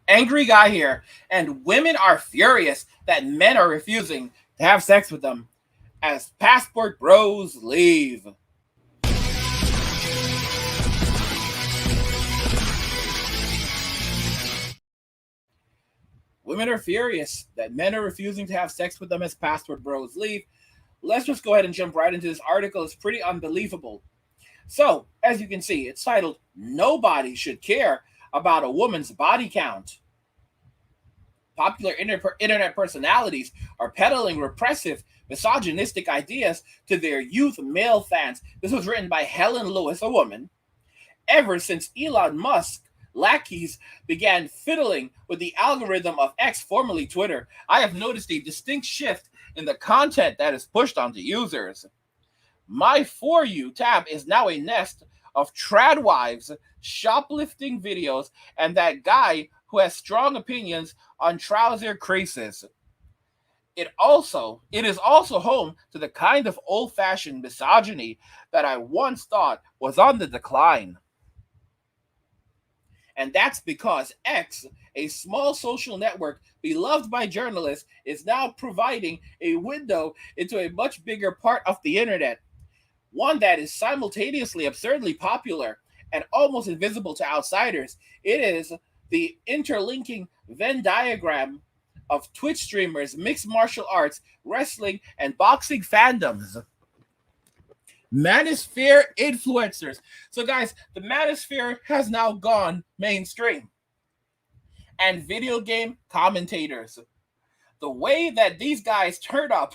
Angry guy here, and women are furious that men are refusing to have sex with them as passport bros leave. Women are furious that men are refusing to have sex with them as passport bros leave. Let's just go ahead and jump right into this article. It's pretty unbelievable. So, as you can see, it's titled Nobody Should Care About a Woman's Body Count. Popular internet personalities are peddling repressive, misogynistic ideas to their youth male fans. This was written by Helen Lewis, a woman. Ever since Elon Musk lackeys began fiddling with the algorithm of X, formerly Twitter, I have noticed a distinct shift in the content that is pushed onto users. My For You tab is now a nest of tradwives, shoplifting videos, and that guy who has strong opinions on trouser creases. It is also home to the kind of old-fashioned misogyny that I once thought was on the decline. And that's because X, a small social network beloved by journalists, is now providing a window into a much bigger part of the internet, one that is simultaneously absurdly popular and almost invisible to outsiders. It is the interlinking Venn diagram of Twitch streamers, mixed martial arts, wrestling, and boxing fandoms. Manosphere influencers. So, guys, the Manosphere has now gone mainstream. And video game commentators. The way that these guys turn up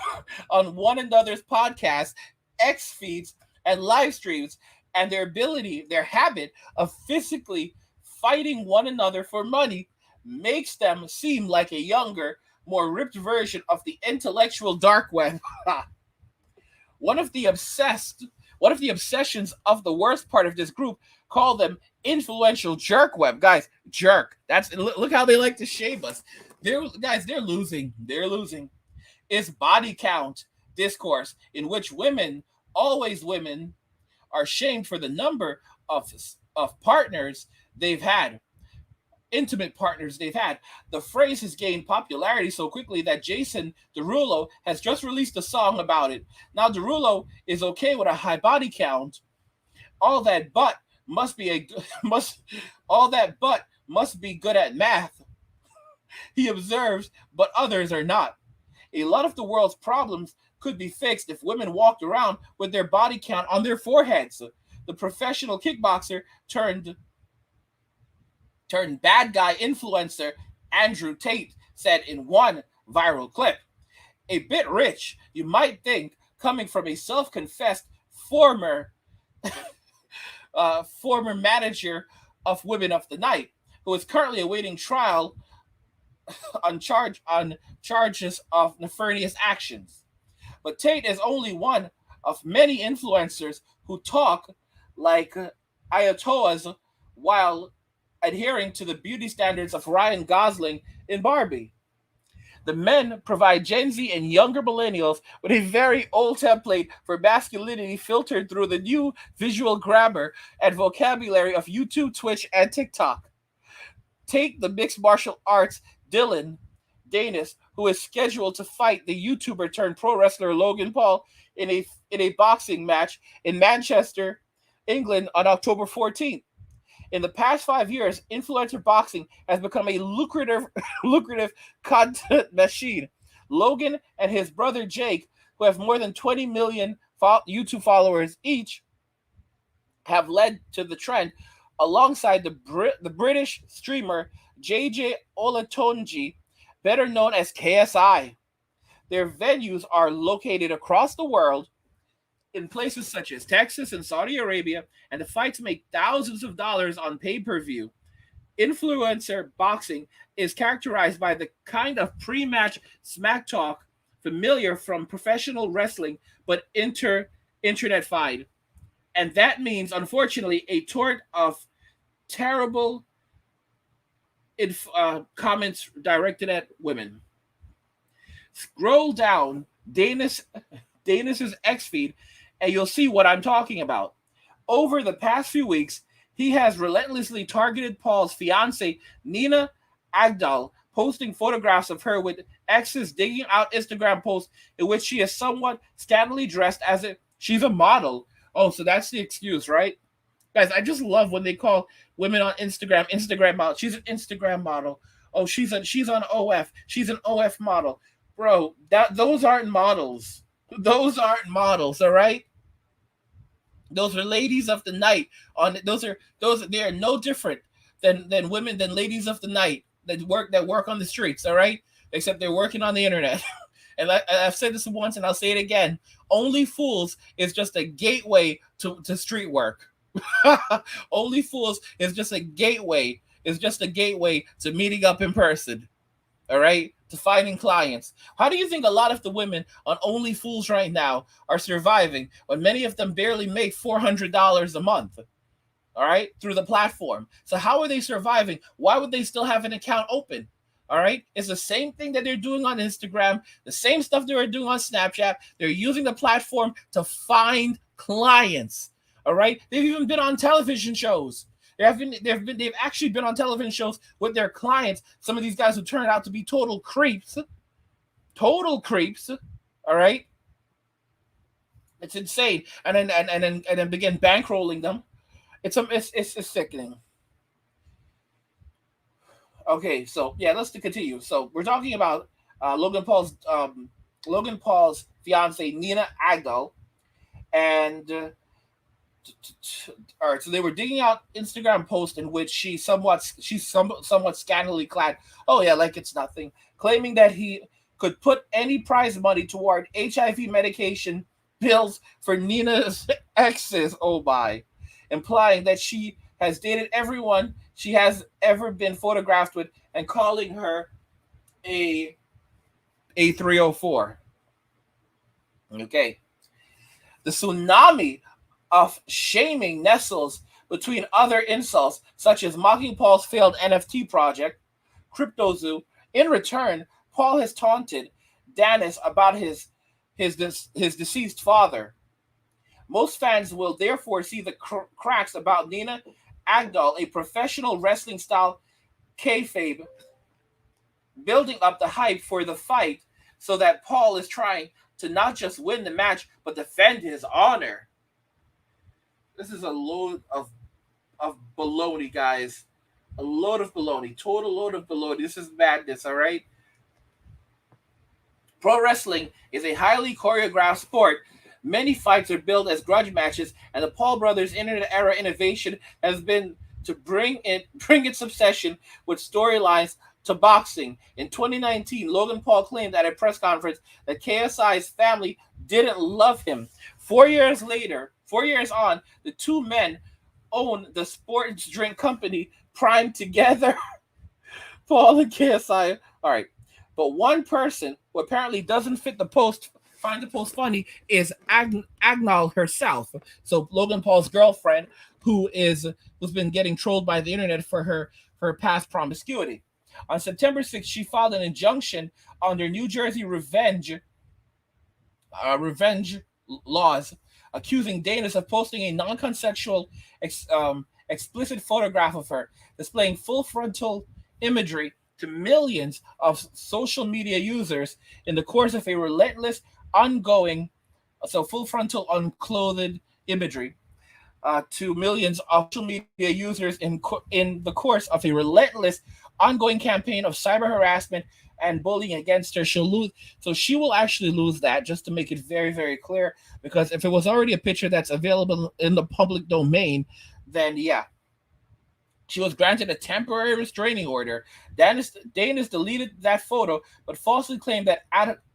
on one another's podcasts, X feeds, and live streams, and their habit of physically fighting one another for money makes them seem like a younger, more ripped version of the intellectual dark web. One of the obsessions of the worst part of this group call them influential jerk web. Guys, jerk. Look how they like to shame us. They're losing. They're losing. Is body count discourse in which women, always women, are shamed for the number of partners they've had, intimate partners they've had. The phrase has gained popularity so quickly that Jason Derulo has just released a song about it. Now Derulo is okay with a high body count. All that butt must be a must all that butt must be good at math. He observes, but others are not. A lot of the world's problems could be fixed if women walked around with their body count on their foreheads. The professional kickboxer turned bad guy influencer Andrew Tate said in one viral clip. A bit rich, you might think, coming from a self-confessed former former manager of Women of the Night, who is currently awaiting trial on charges of nefarious actions. But Tate is only one of many influencers who talk like ayatollahs while adhering to the beauty standards of Ryan Gosling in Barbie. The men provide Gen Z and younger millennials with a very old template for masculinity filtered through the new visual grammar and vocabulary of YouTube, Twitch, and TikTok. Take the mixed martial arts Dylan Danis, who is scheduled to fight the YouTuber turned pro wrestler Logan Paul in a boxing match in Manchester, England on October 14th. In the past 5 years, influencer boxing has become a lucrative content machine. Logan and his brother Jake, who have more than 20 million YouTube followers each, have led to the trend, alongside the British streamer JJ Olatunji, better known as KSI. Their venues are located across the world in places such as Texas and Saudi Arabia, and the fights make thousands of dollars on pay-per-view. Influencer boxing is characterized by the kind of pre-match smack talk familiar from professional wrestling, but internet-fied. And that means, unfortunately, a torrent of terrible comments directed at women. Scroll down Danis's X feed, and you'll see what I'm talking about. Over the past few weeks, he has relentlessly targeted Paul's fiancée, Nina Agdal posting photographs of her with exes digging out Instagram posts in which she is somewhat scantily dressed as if she's a model. Oh, so that's the excuse, right? Guys, I just love when they call women on Instagram model. She's an Instagram model. Oh, she's on OF. She's an OF model. Bro, those aren't models. Those aren't models, all right? Those are ladies of the night. On those they are no different than women than ladies of the night that work on the streets, all right? Except they're working on the internet. And I've said this once and I'll say it again. Only Fools is just a gateway to street work. Only Fools is just a gateway. Is just a gateway to meeting up in person. All right, to finding clients. How do you think a lot of the women on Only Fools right now are surviving when many of them barely make $400 a month? All right, through the platform. So how are they surviving? Why would they still have an account open? All right, it's the same thing that they're doing on Instagram, the same stuff they were doing on Snapchat. They're using the platform to find clients. All right, they've even been on television shows. They've actually been on television shows with their clients. Some of these guys who turned out to be total creeps. All right, it's insane. And then begin bankrolling them. It's sickening. Okay, so yeah, let's continue. So we're talking about Logan Paul's fiance Nina Agdal, and all right. So they were digging out Instagram post in which she's somewhat scantily clad. Oh yeah, like it's nothing, claiming that he could put any prize money toward HIV medication pills for Nina's exes. Oh my, implying that she has dated everyone she has ever been photographed with, and calling her a 304. Okay. The tsunami of shaming nestles between other insults, such as mocking Paul's failed NFT project, CryptoZoo. In return, Paul has taunted Dennis about his deceased father. Most fans will therefore see the cracks about Nina Agdal, a professional wrestling style kayfabe, building up the hype for the fight so that Paul is trying to not just win the match, but defend his honor. This is a load of baloney, guys. A load of baloney. Total load of baloney. This is madness, all right? Pro wrestling is a highly choreographed sport. Many fights are billed as grudge matches, and the Paul brothers' internet era innovation has been to bring its obsession with storylines to boxing. In 2019, Logan Paul claimed at a press conference that KSI's family didn't love him. 4 years later, 4 years on, the two men own the sports drink company Prime together. Paul and KSI. All right. But one person who apparently doesn't find the post funny, is Agnal herself. So Logan Paul's girlfriend, who's been getting trolled by the internet for her past promiscuity. On September 6th, she filed an injunction under New Jersey revenge laws, accusing Danis of posting a non-consensual explicit photograph of her, displaying full frontal imagery to millions of social media users in the course of a relentless, ongoing, so full frontal unclothed imagery to millions of social media users in the course of a relentless, ongoing campaign of cyber harassment and bullying against her. She'll lose, so she will actually lose that. Just to make it very, very clear, because if it was already a picture that's available in the public domain, then yeah, she was granted a temporary restraining order. Danis deleted that photo, but falsely claimed that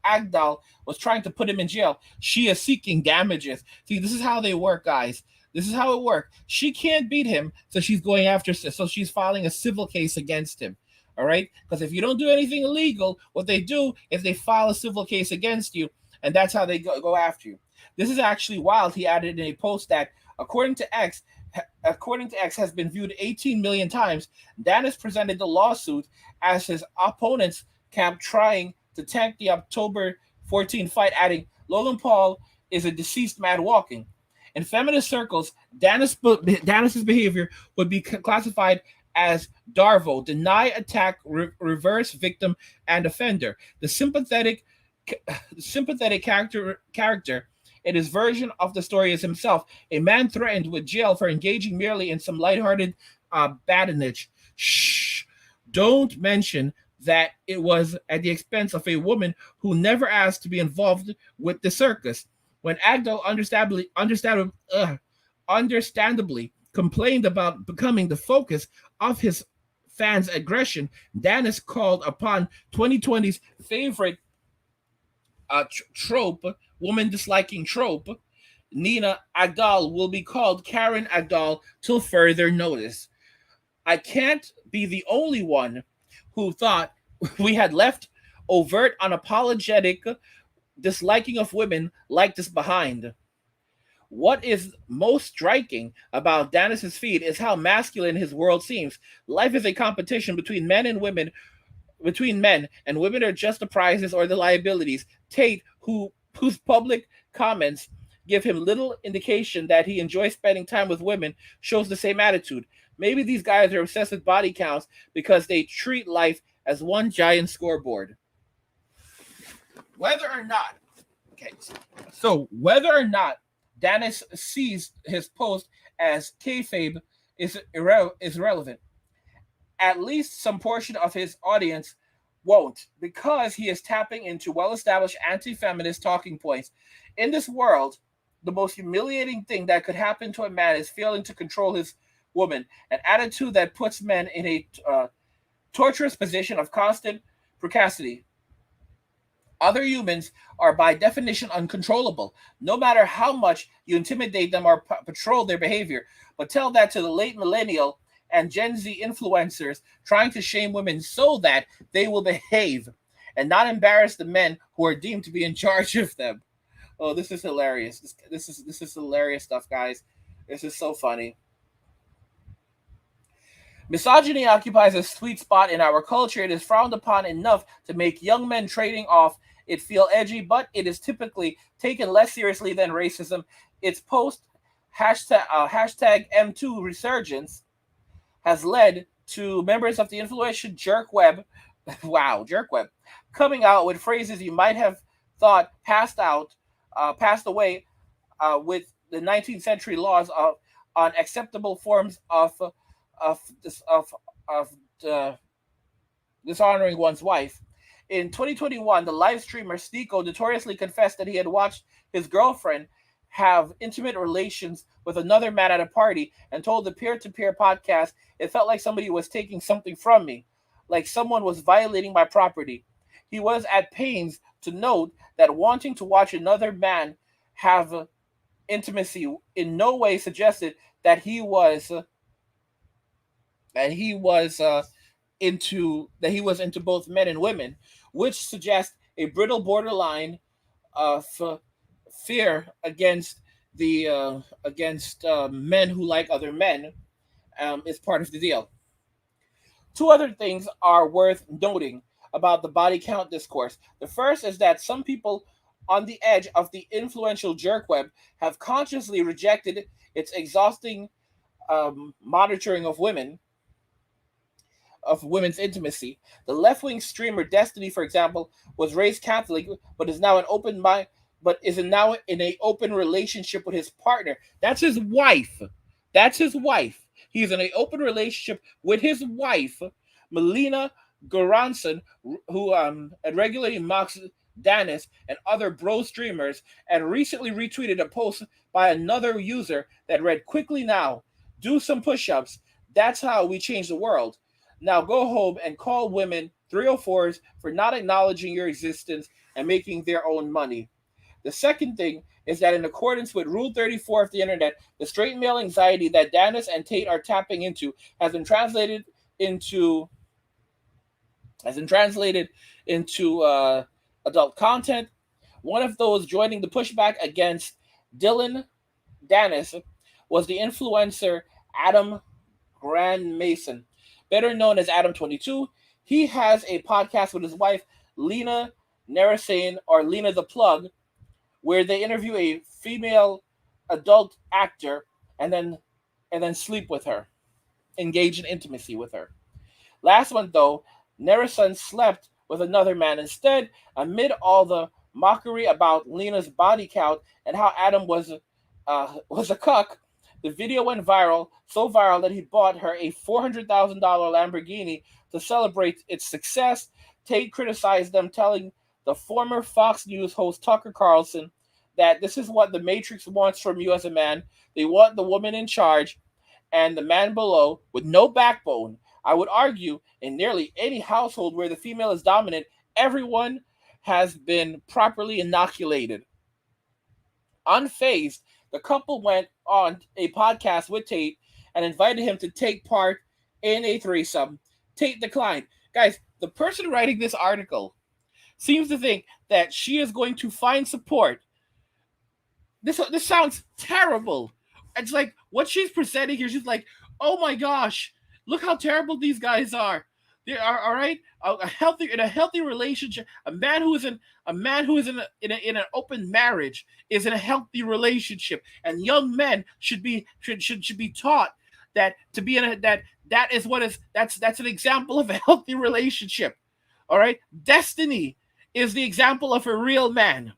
Agdal was trying to put him in jail. She is seeking damages. See, this is how they work, guys. This is how it works. She can't beat him, so she's filing a civil case against him. All right? Because if you don't do anything illegal, what they do is they file a civil case against you, and that's how they go after you. This is actually wild. He added in a post that, according to X, has been viewed 18 million times. Danis presented the lawsuit as his opponent's camp trying to tank the October 14 fight, adding, Logan Paul is a deceased man walking. In feminist circles, Danis's behavior would be classified as Darvo, deny, attack, reverse, victim, and offender. The sympathetic character in his version of the story is himself, a man threatened with jail for engaging merely in some lighthearted badinage. Shh! Don't mention that it was at the expense of a woman who never asked to be involved with the circus. When Agdal understandably complained about becoming the focus of his fans' aggression, Dennis called upon 2020's favorite trope, woman disliking trope, Nina Agdal will be called Karen Agdal till further notice. I can't be the only one who thought we had left overt, unapologetic disliking of women like this behind. What is most striking about Dennis's feed is how masculine his world seems. Life is a competition between men, and women are just the prizes or the liabilities. Tate, whose public comments give him little indication that he enjoys spending time with women, shows the same attitude. Maybe these guys are obsessed with body counts because they treat life as one giant scoreboard. Whether or not, okay, so whether or not Dennis sees his post as kayfabe is irrelevant. At least some portion of his audience won't, because he is tapping into well established anti feminist talking points. In this world, the most humiliating thing that could happen to a man is failing to control his woman, an attitude that puts men in a torturous position of constant precocity. Other humans are by definition uncontrollable, no matter how much you intimidate them or patrol their behavior. But tell that to the late millennial and Gen Z influencers trying to shame women so that they will behave and not embarrass the men who are deemed to be in charge of them. Oh, this is hilarious. This is hilarious stuff, guys. This is so funny. Misogyny occupies a sweet spot in our culture. It is frowned upon enough to make young men trading off it feel edgy, but it is typically taken less seriously than racism. Its post hashtag M2 resurgence has led to members of the influential jerk web, wow, jerk web, coming out with phrases you might have thought passed away with the 19th century laws on acceptable forms of this of dishonoring one's wife. In 2021, the live streamer Sneeko notoriously confessed that he had watched his girlfriend have intimate relations with another man at a party and told the peer-to-peer podcast it felt like somebody was taking something from me, like someone was violating my property. He was at pains to note that wanting to watch another man have intimacy in no way suggested that he was into both men and women, which suggests a brittle borderline of fear against men who like other men is part of the deal. Two other things are worth noting about the body count discourse. The first is that some people on the edge of the influential jerk web have consciously rejected its exhausting monitoring of women's intimacy. The left-wing streamer Destiny, for example, was raised Catholic, but is now in a open relationship with his partner. That's his wife. That's his wife. He's in an open relationship with his wife, Melina Goranson, who regularly mocks Danis and other bro streamers, and recently retweeted a post by another user that read, "Quickly now, do some push-ups. That's how we change the world. Now go home and call women 304s for not acknowledging your existence and making their own money." The second thing is that in accordance with Rule 34 of the internet, the straight male anxiety that Danis and Tate are tapping into into has been translated into adult content. One of those joining the pushback against Dylan Danis was the influencer Adam Grand Mason, better known as Adam22. He has a podcast with his wife, Lena Narasane, or Lena the Plug, where they interview a female adult actor and then sleep with her. engage in intimacy with her. Last month, though, Nerasun slept with another man instead, amid all the mockery about Lena's body count and how Adam was a cuck. The video went viral, so viral that he bought her a $400,000 Lamborghini to celebrate its success. Tate criticized them, telling the former Fox News host Tucker Carlson that this is what the Matrix wants from you as a man. They want the woman in charge and the man below with no backbone. I would argue in nearly any household where the female is dominant, everyone has been properly inoculated. Unfazed, the couple went on a podcast with Tate and invited him to take part in a threesome. Tate declined. Guys, the person writing this article seems to think that she is going to find support. This sounds terrible. It's like what she's presenting here. She's like, oh my gosh, look how terrible these guys are. They are all right. A healthy relationship. A man who is in an open marriage is in a healthy relationship, and young men should be taught that to be in a that is what is that's an example of a healthy relationship. All right, Destiny is the example of a real man.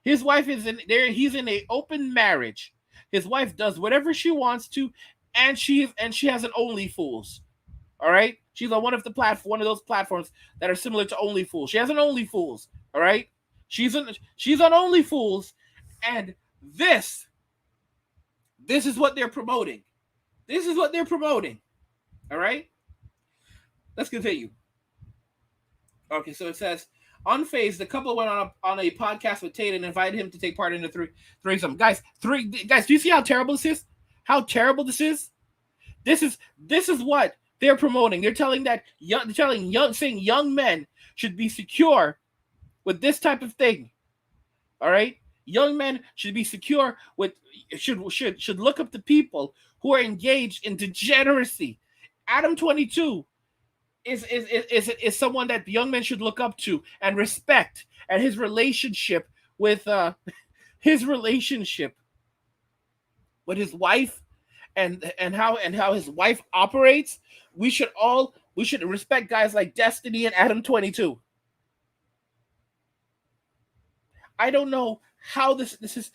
His wife is in there. He's in a open marriage. His wife does whatever she wants to, and she has an OnlyFools. All right, she's on one of those platforms that are similar to OnlyFools. She has an OnlyFools. All right, she's on OnlyFools, and this is what they're promoting. This is what they're promoting. All right, let's continue. Okay, so it says, unfazed, the couple went on a podcast with Tate and invited him to take part in the threesome. Guys, do you see how terrible this is? How terrible this is? This is what they're promoting. They're telling saying young men should be secure with this type of thing. All right, young men should be secure with should look up to people who are engaged in degeneracy. Adam 22 is someone that young men should look up to and respect, and his relationship with his wife and how his wife operates. We should respect guys like Destiny and Adam 22. I don't know how this is.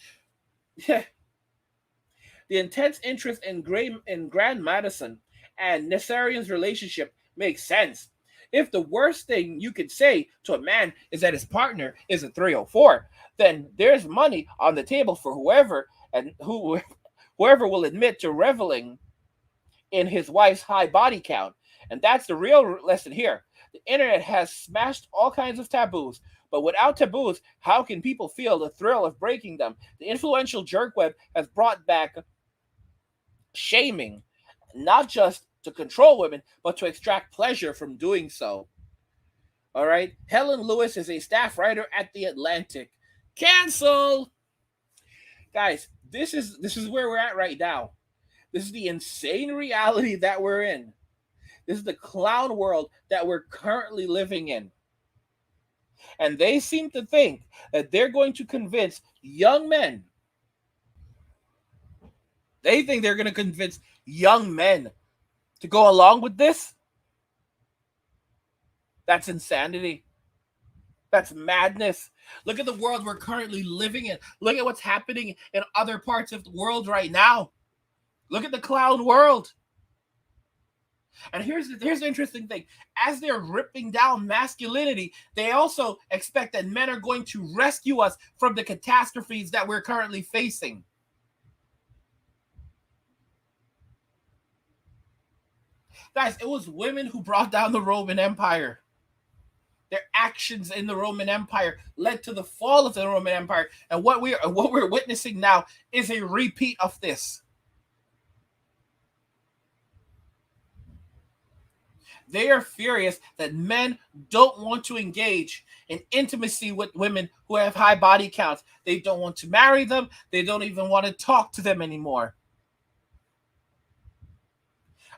The intense interest in Grand Madison and Nessarian's relationship makes sense. If the worst thing you could say to a man is that his partner is a 304, then there's money on the table for whoever will admit to reveling in his wife's high body count. And that's the real lesson here. The internet has smashed all kinds of taboos, but without taboos, how can people feel the thrill of breaking them? The influential jerk web has brought back shaming, not just to control women, but to extract pleasure from doing so. All right. Helen Lewis is a staff writer at The Atlantic. Cancel, guys. This is where we're at right now. This is the insane reality that we're in. This is the clown world that we're currently living in. And they seem to think that they're going to convince young men. They think they're going to convince young men to go along with this. That's insanity. That's madness. Look at the world we're currently living in. Look at what's happening in other parts of the world right now. Look at the clown world. And here's the interesting thing. As they're ripping down masculinity, they also expect that men are going to rescue us from the catastrophes that we're currently facing. Guys, it was women who brought down the Roman Empire. Their actions in the Roman Empire led to the fall of the Roman Empire. And what we're witnessing now is a repeat of this. They are furious that men don't want to engage in intimacy with women who have high body counts. They don't want to marry them. They don't even want to talk to them anymore.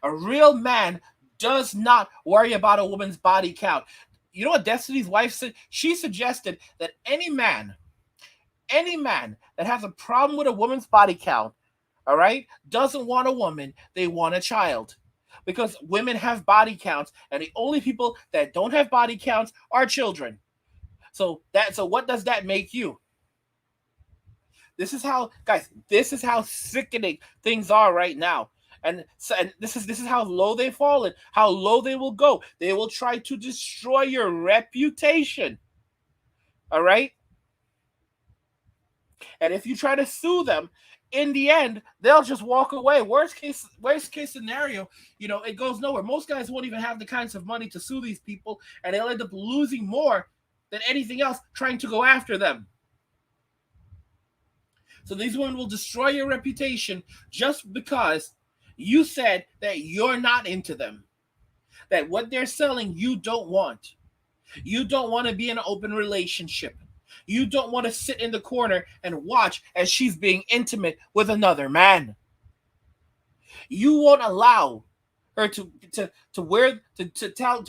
A real man does not worry about a woman's body count. You know what Destiny's wife said? She suggested that any man that has a problem with a woman's body count, all right, doesn't want a woman, they want a child. because women have body counts, and the only people that don't have body counts are children. So what does that make you? This is how, guys. This is how sickening things are right now. And this is how low they've fallen, how low they will go. They will try to destroy your reputation. All right? And if you try to sue them, in the end, they'll just walk away. Worst case scenario, it goes nowhere. Most guys won't even have the kinds of money to sue these people, and they'll end up losing more than anything else trying to go after them. So these women will destroy your reputation just because you said that you're not into them. That what they're selling you don't want. You don't want to be in an open relationship. You don't want to sit in the corner and watch as she's being intimate with another man. You won't allow her to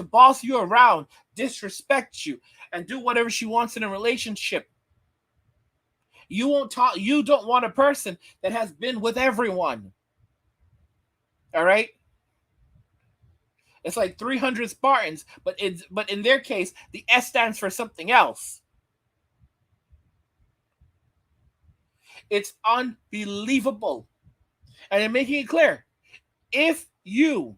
boss you around, disrespect you, and do whatever she wants in a relationship. You don't want a person that has been with everyone. All right? It's like 300 Spartans, but in their case, the S stands for something else. It's unbelievable. And I'm making it clear. If you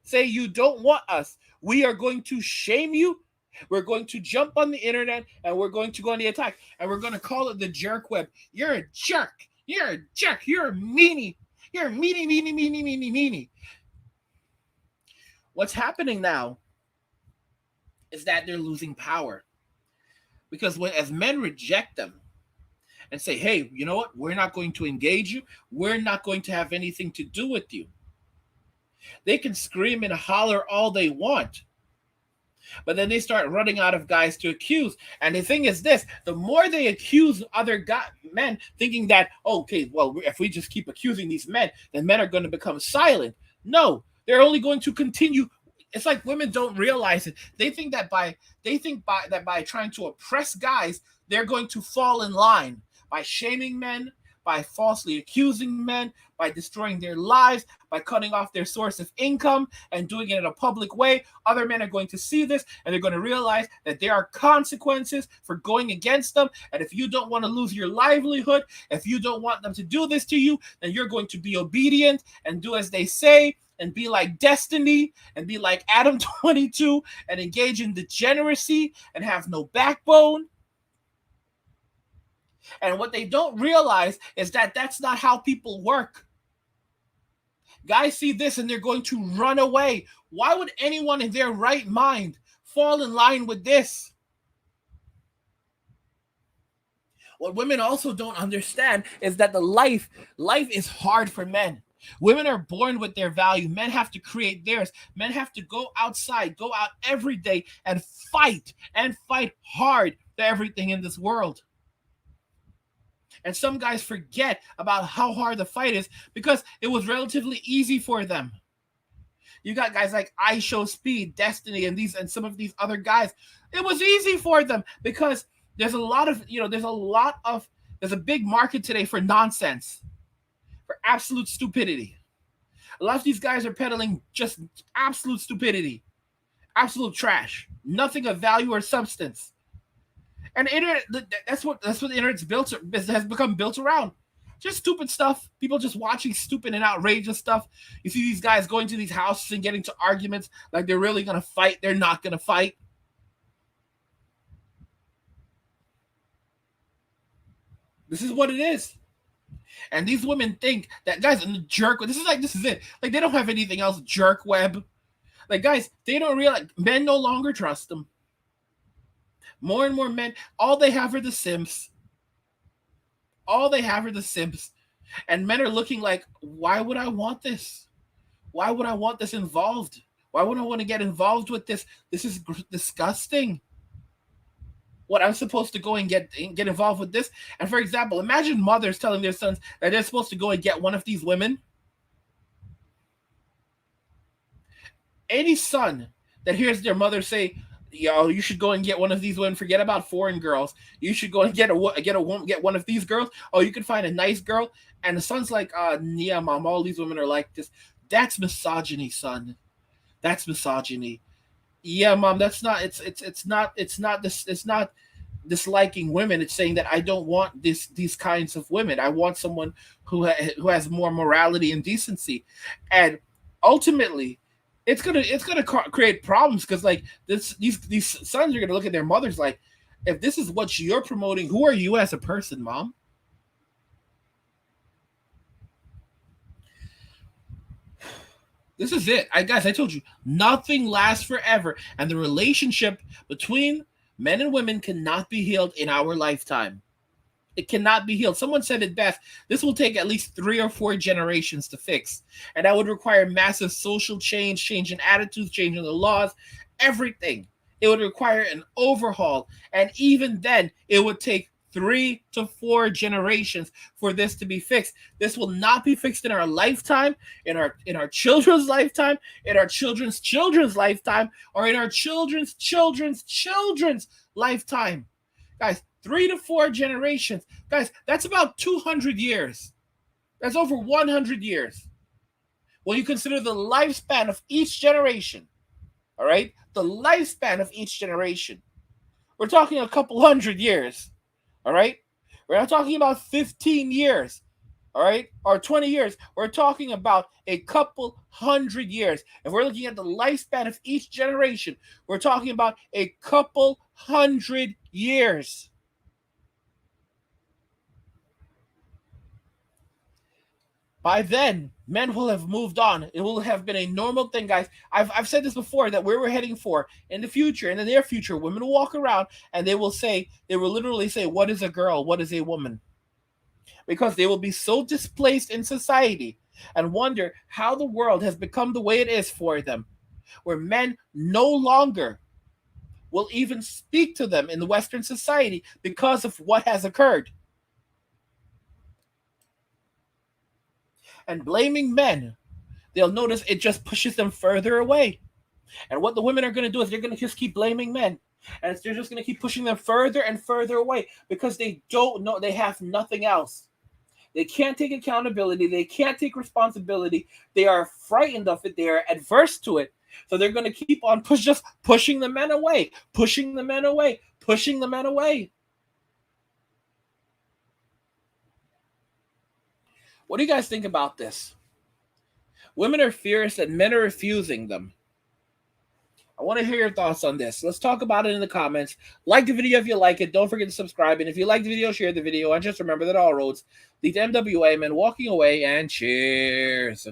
say you don't want us, we are going to shame you. We're going to jump on the internet and we're going to go on the attack. And we're going to call it the jerk web. You're a jerk. You're a jerk. You're a meanie. You're a meanie. What's happening now is that they're losing power. Because as men reject them and say, hey, you know what? We're not going to engage you. We're not going to have anything to do with you. They can scream and holler all they want. But then they start running out of guys to accuse. And the thing is this, the more they accuse other men, thinking that, okay, well, if we just keep accusing these men, then men are going to become silent. No, they're only going to continue. It's like women don't realize it. They think that by trying to oppress guys, they're going to fall in line by shaming men, by falsely accusing men, by destroying their lives, by cutting off their source of income and doing it in a public way. Other men are going to see this and they're going to realize that there are consequences for going against them. And if you don't want to lose your livelihood, if you don't want them to do this to you, then you're going to be obedient and do as they say and be like Destiny and be like Adam 22 and engage in degeneracy and have no backbone. And what they don't realize is that that's not how people work. Guys see this and they're going to run away. Why would anyone in their right mind fall in line with this? What women also don't understand is that life is hard for men. Women are born with their value. Men have to create theirs. Men have to go outside, go out every day and fight hard for everything in this world. And some guys forget about how hard the fight is because it was relatively easy for them. You got guys like IShowSpeed, Destiny, and some of these other guys. It was easy for them because there's a big market today for nonsense, for absolute stupidity. A lot of these guys are peddling just absolute stupidity, absolute trash, nothing of value or substance. And the internet, that's what the internet's has become built around. Just stupid stuff. People just watching stupid and outrageous stuff. You see these guys going to these houses and getting to arguments like they're really going to fight. They're not going to fight. This is what it is. And these women think that, guys, in the jerk, this is it. Like, they don't have anything else, jerk web. Like, guys, they don't realize, men no longer trust them. More and more men, all they have are the simps. And men are looking like, why would I want this? Why would I want this involved? Why would I want to get involved with this? This is disgusting. What, I'm supposed to go and get involved with this? And for example, imagine mothers telling their sons that they're supposed to go and get one of these women. Any son that hears their mother say, You should go and get one of these women. Forget about foreign girls. You should go and get one of these girls. Oh, you can find a nice girl. And the son's like, yeah, mom, all these women are like this. That's misogyny, son. That's misogyny. Yeah, mom, that's not. It's not disliking women. It's saying that I don't want these kinds of women. I want someone who has more morality and decency, and ultimately, it's gonna create problems because like these sons are gonna look at their mothers like, if this is what you're promoting, who are you as a person, mom? This is it. I told you, nothing lasts forever, and the relationship between men and women cannot be healed in our lifetime. It cannot be healed. Someone said it best. This will take at least 3 or 4 generations to fix. And that would require massive social change, change in attitudes, change in the laws, everything. It would require an overhaul. And even then, it would take 3 to 4 generations for this to be fixed. This will not be fixed in our lifetime, in our children's lifetime, in our children's children's lifetime, or in our children's children's children's lifetime. Guys, 3 to 4 generations. Guys, that's about 200 years. That's over 100 years. When you consider the lifespan of each generation, all right? The lifespan of each generation. We're talking a couple hundred years, all right? We're not talking about 15 years, all right? Or 20 years. We're talking about a couple hundred years. If we're looking at the lifespan of each generation, we're talking about a couple hundred years. By then, men will have moved on. It will have been a normal thing, guys. I've said this before that where we're heading for in the future, in the near future, women will walk around and they will literally say, what is a girl? What is a woman? Because they will be so displaced in society and wonder how the world has become the way it is for them, where men no longer will even speak to them in the Western society because of what has occurred. And blaming men, they'll notice it just pushes them further away. And what the women are going to do is they're going to just keep blaming men. And they're just going to keep pushing them further and further away because they don't know, they have nothing else. They can't take accountability. They can't take responsibility. They are frightened of it. They are adverse to it. So they're going to keep on just pushing the men away, pushing the men away, pushing the men away. What do you guys think about this? Women are fierce and men are refusing them. I want to hear your thoughts on this. Let's talk about it in the comments. Like the video if you like it. Don't forget to subscribe. And if you like the video, share the video. And just remember that all roads lead to MWA, men walking away. And cheers.